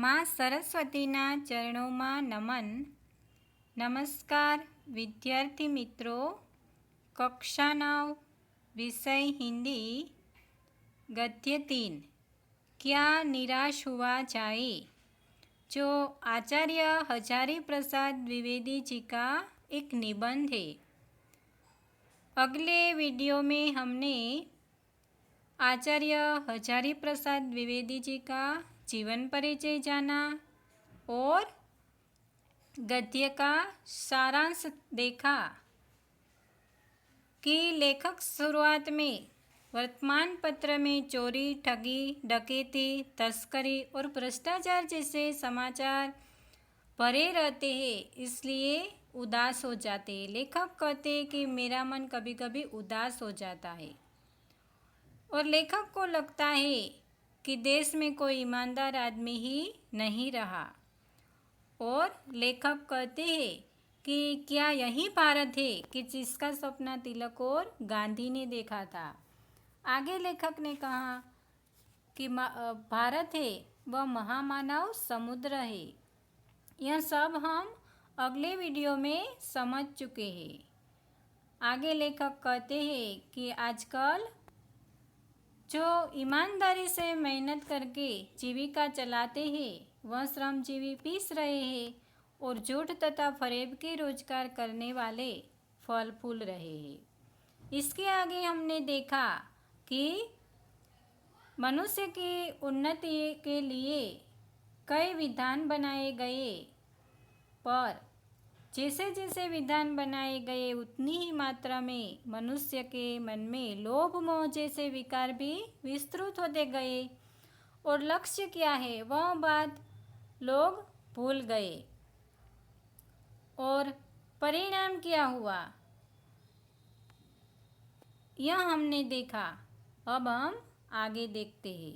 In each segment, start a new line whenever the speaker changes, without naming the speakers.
माँ सरस्वतीના ચરણોમાં નમન। નમસ્કાર વિદ્યાર્થી મિત્રો। કક્ષા 9 विषय हिंदी गद्य 3 क्या निराश हुआ जाए, जो आचार्य हजारी प्रसाद द्विवेदी जी का एक निबंध है। अगले वीडियो में हमने आचार्य हजारी प्रसाद द्विवेदी जी का जीवन परिचय जाना और गद्य का सारांश देखा कि लेखक शुरुआत में वर्तमान पत्र में चोरी, ठगी, डकैती, तस्करी और भ्रष्टाचार जैसे समाचार भरे रहते हैं, इसलिए उदास हो जाते हैं। लेखक कहते हैं कि मेरा मन कभी कभी उदास हो जाता है और लेखक को लगता है कि देश में कोई ईमानदार आदमी ही नहीं रहा। और लेखक कहते हैं कि क्या यही भारत है कि जिसका सपना तिलक और गांधी ने देखा था। आगे लेखक ने कहा कि भारत है वह महामानव समुद्र है। यह सब हम अगले वीडियो में समझ चुके हैं। आगे लेखक कहते हैं कि आजकल जो ईमानदारी से मेहनत करके जीविका चलाते हैं वह श्रमजीवी पीस रहे हैं और झूठ तथा फरेब के रोजगार करने वाले फल फूल रहे हैं। इसके आगे हमने देखा कि मनुष्य की उन्नति के लिए कई विधान बनाए गए, पर जैसे जैसे विधान बनाए गए उतनी ही मात्रा में मनुष्य के मन में लोभ मोह जैसे विकार भी विस्तृत होते गए और लक्ष्य क्या है वह बात लोग भूल गए। और परिणाम क्या हुआ यह हमने देखा। अब हम आगे देखते हैं।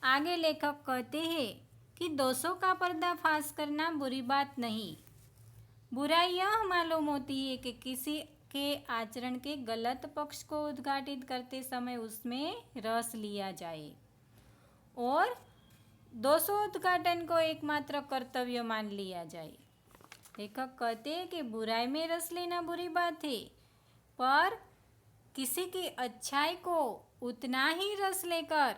आगे लेखक कहते हैं कि दोषों का पर्दाफाश करना बुरी बात नहीं, बुराई यह मालूम होती है कि किसी के आचरण के गलत पक्ष को उद्घाटित करते समय उसमें रस लिया जाए और दोषोद्घाटन को एकमात्र कर्तव्य मान लिया जाए। लेखक कहते हैं कि बुराई में रस लेना बुरी बात है, पर किसी की अच्छाई को उतना ही रस लेकर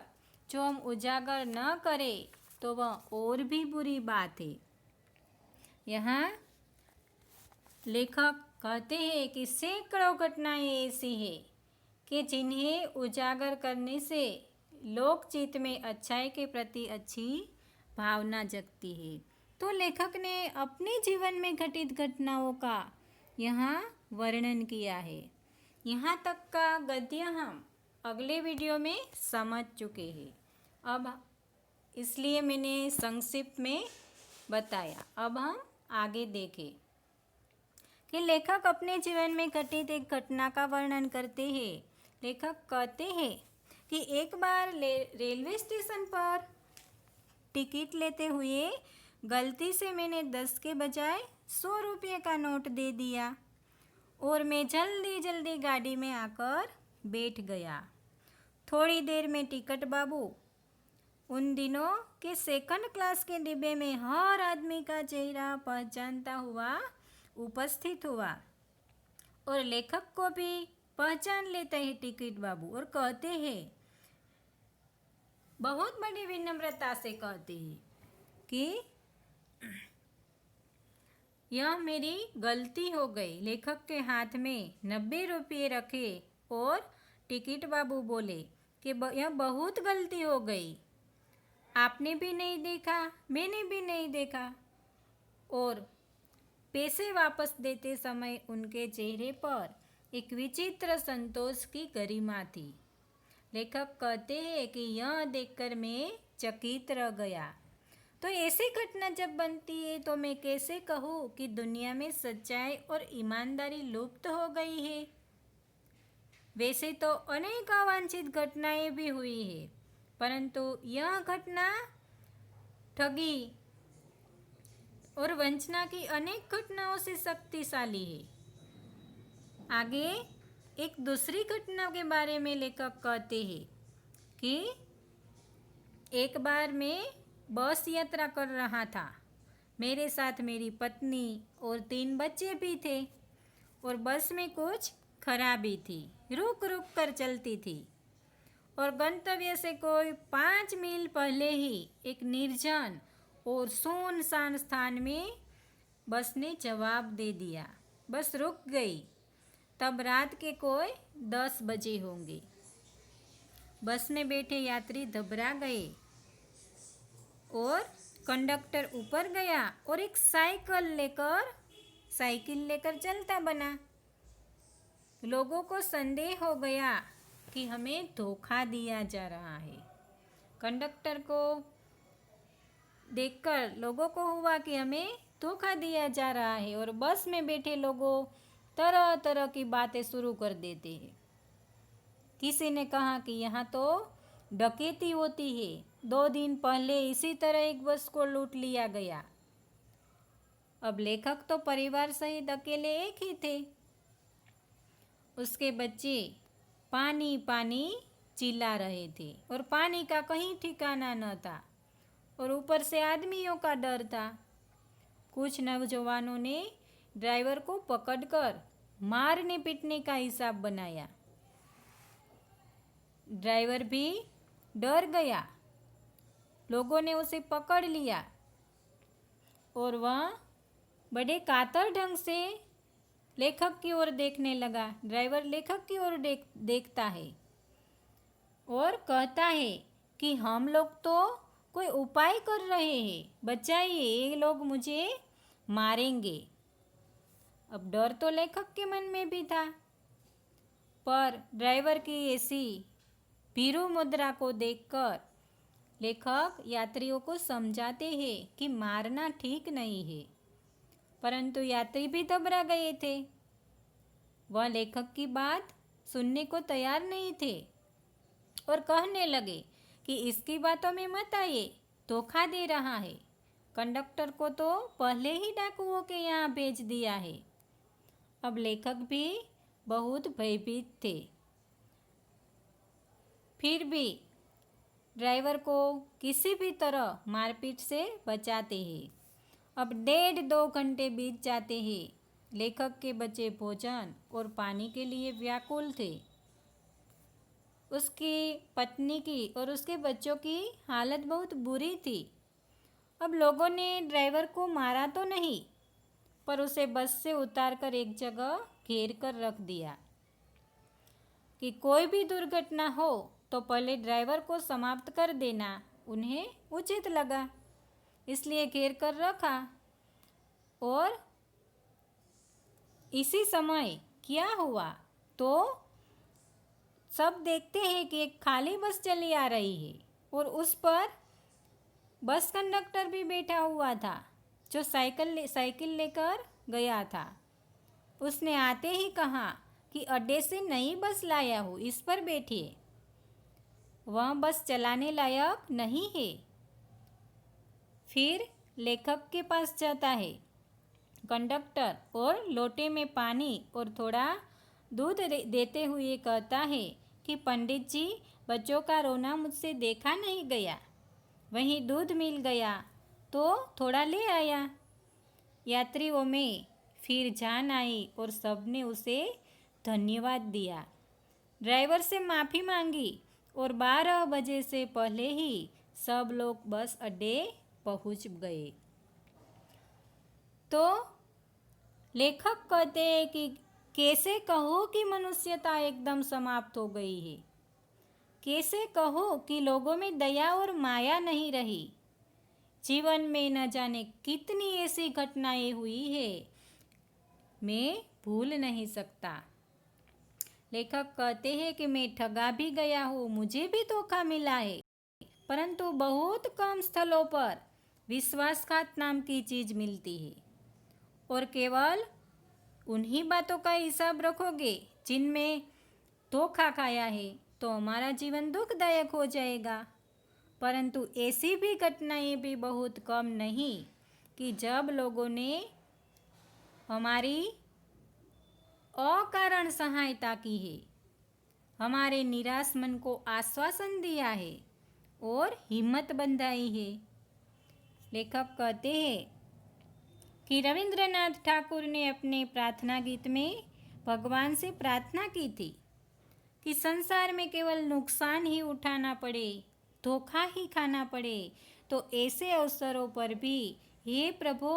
जो हम उजागर न करें तो वह और भी बुरी बात है। यहाँ लेखक कहते हैं कि सैकड़ों घटनाएं ऐसी हैं कि जिन्हें उजागर करने से लोकचित्त में अच्छाई के प्रति अच्छी भावना जगती है। तो लेखक ने अपने जीवन में घटित घटनाओं का यहाँ वर्णन किया है। यहाँ तक का गद्य हम अगले वीडियो में समझ चुके हैं। अब इसलिए मैंने संक्षिप्त में बताया। अब हम आगे देखें कि लेखक अपने जीवन में घटित एक घटना का वर्णन करते हैं। लेखक कहते हैं कि एक बार रेलवे स्टेशन पर टिकट लेते हुए गलती से मैंने 10 के बजाय 100 रुपये का नोट दे दिया और मैं जल्दी जल्दी गाड़ी में आकर बैठ गया। थोड़ी देर में टिकट बाबू उन दिनों के सेकंड क्लास के डिब्बे में हर आदमी का चेहरा पहचानता हुआ उपस्थित हुआ और लेखक को भी पहचान लेते हैं टिकट बाबू और कहते हैं, बहुत बड़ी विनम्रता से कहते हैं कि यह मेरी गलती हो गई। लेखक के हाथ में 90 रुपये रखे और टिकट बाबू बोले कि यह बहुत गलती हो गई, आपने भी नहीं देखा, मैंने भी नहीं देखा। और पैसे वापस देते समय उनके चेहरे पर एक विचित्र संतोष की गरिमा थी। लेखक कहते हैं कि यह देखकर मैं चकित रह गया। तो ऐसी घटना जब बनती है तो मैं कैसे कहूँ कि दुनिया में सच्चाई और ईमानदारी लुप्त हो गई है। वैसे तो अनेक अवांछित घटनाएं भी हुई है, परंतु यह घटना ठगी और वंचना की अनेक घटनाओं से शक्तिशाली है। आगे एक दूसरी घटना के बारे में लेखक कहते हैं कि एक बार मैं बस यात्रा कर रहा था। मेरे साथ मेरी पत्नी और 3 बच्चे भी थे और बस में कुछ खराबी थी, रुक रुक कर चलती थी और गंतव्य से कोई 5 मील पहले ही एक निर्जन और सुनसान स्थान में बस ने जवाब दे दिया। बस रुक गई। तब रात के कोई 10 बजे होंगे। बस में बैठे यात्री घबरा गए और कंडक्टर ऊपर गया और एक साइकिल लेकर चलता बना। लोगों को संदेह हो गया कि हमें धोखा दिया जा रहा है। कंडक्टर को देखकर लोगों को हुआ कि हमें धोखा दिया जा रहा है और बस में बैठे लोगों तरह तरह की बातें शुरू कर देते हैं। किसी ने कहा कि यहाँ तो डकैती होती है, 2 दिन पहले इसी तरह एक बस को लूट लिया गया। अब लेखक तो परिवार सहित अकेले एक ही थे। उसके बच्चे पानी पानी चिल्ला रहे थे और पानी का कहीं ठिकाना न था और ऊपर से आदमियों का डर था। कुछ नौजवानों ने ड्राइवर को पकड़कर मारने पीटने का हिसाब बनाया। ड्राइवर भी डर गया। लोगों ने उसे पकड़ लिया और वह बड़े कातर ढंग से लेखक की ओर देखने लगा। ड्राइवर लेखक की ओर देखता है और कहता है कि हम लोग तो कोई उपाय कर रहे हैं, बचाइए, ये लोग मुझे मारेंगे। अब डर तो लेखक के मन में भी था, पर ड्राइवर की ऐसी भीरू मुद्रा को देखकर लेखक यात्रियों को समझाते हैं कि मारना ठीक नहीं है। परंतु यात्री भी घबरा गए थे। वह लेखक की बात सुनने को तैयार नहीं थे और कहने लगे कि इसकी बातों में मत आइए, धोखा दे रहा है। कंडक्टर को तो पहले ही डाकुओं के यहाँ भेज दिया है। अब लेखक भी बहुत भयभीत थे। फिर भी ड्राइवर को किसी भी तरह मारपीट से बचाते हैं। अब 1.5-2 घंटे बीत जाते हैं। लेखक के बच्चे भोजन और पानी के लिए व्याकुल थे। उसकी पत्नी की और उसके बच्चों की हालत बहुत बुरी थी। अब लोगों ने ड्राइवर को मारा तो नहीं, पर उसे बस से उतारकर एक जगह घेर कर रख दिया कि कोई भी दुर्घटना हो तो पहले ड्राइवर को समाप्त कर देना उन्हें उचित लगा, इसलिए घेर कर रखा। और इसी समय क्या हुआ तो सब देखते हैं कि एक खाली बस चली आ रही है और उस पर बस कंडक्टर भी बैठा हुआ था, जो साइकिल लेकर गया था। उसने आते ही कहा कि अड्डे से नई बस लाया हूँ, इस पर बैठिए। वह बस चलाने लायक नहीं है। फिर लेखक के पास जाता है कंडक्टर और लोटे में पानी और थोड़ा दूध देते हुए कहता है कि पंडित जी, बच्चों का रोना मुझसे देखा नहीं गया, वहीं दूध मिल गया तो थोड़ा ले आया। यात्रियों में फिर जान आई और सबने उसे धन्यवाद दिया। ड्राइवर से माफ़ी मांगी और 12 बजे से पहले ही सब लोग बस अड्डे पहुंच गए। तो लेखक कहते हैं कि कैसे कहो कि मनुष्यता एकदम समाप्त हो गई है, कैसे कहो कि लोगों में दया और माया नहीं रही। जीवन में न जाने कितनी ऐसी घटनाएं हुई है, मैं भूल नहीं सकता। लेखक कहते हैं कि मैं ठगा भी गया हूँ, मुझे भी धोखा मिला है, परंतु बहुत कम स्थलों पर विश्वासघात नाम की चीज़ मिलती है और केवल उन्हीं बातों का हिसाब रखोगे जिनमें धोखा खाया है तो हमारा जीवन दुखदायक हो जाएगा। परंतु ऐसी भी घटनाएं भी बहुत कम नहीं कि जब लोगों ने हमारी अकारण सहायता की है, हमारे निराश मन को आश्वासन दिया है और हिम्मत बंधाई है। लेखक कहते हैं कि रविंद्रनाथ ठाकुर ने अपने प्रार्थना गीत में भगवान से प्रार्थना की थी कि संसार में केवल नुकसान ही उठाना पड़े, धोखा ही खाना पड़े, तो ऐसे अवसरों पर भी हे प्रभु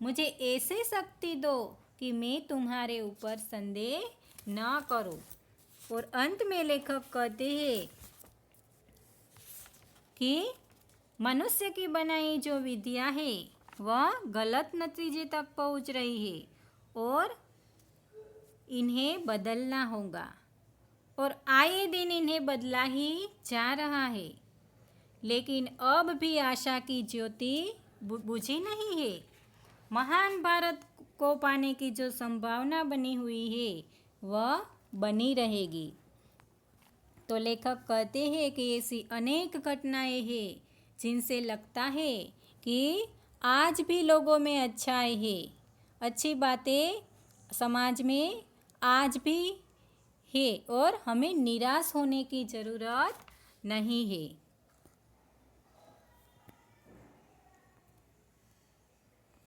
मुझे ऐसे शक्ति दो कि मैं तुम्हारे ऊपर संदेह न करूं। और अंत में लेखक कहते हैं कि मनुष्य की बनाई जो विधियां है वह गलत नतीजे तक पहुंच रही है और इन्हें बदलना होगा और आए दिन इन्हें बदला ही जा रहा है, लेकिन अब भी आशा की ज्योति बुझी नहीं है। महान भारत को पाने की जो संभावना बनी हुई है वह बनी रहेगी। तो लेखक कहते हैं कि ऐसी अनेक घटनाएं हैं जिनसे लगता है कि आज भी लोगों में अच्छाई है, अच्छी बातें समाज में आज भी है और हमें निराश होने की ज़रूरत नहीं है।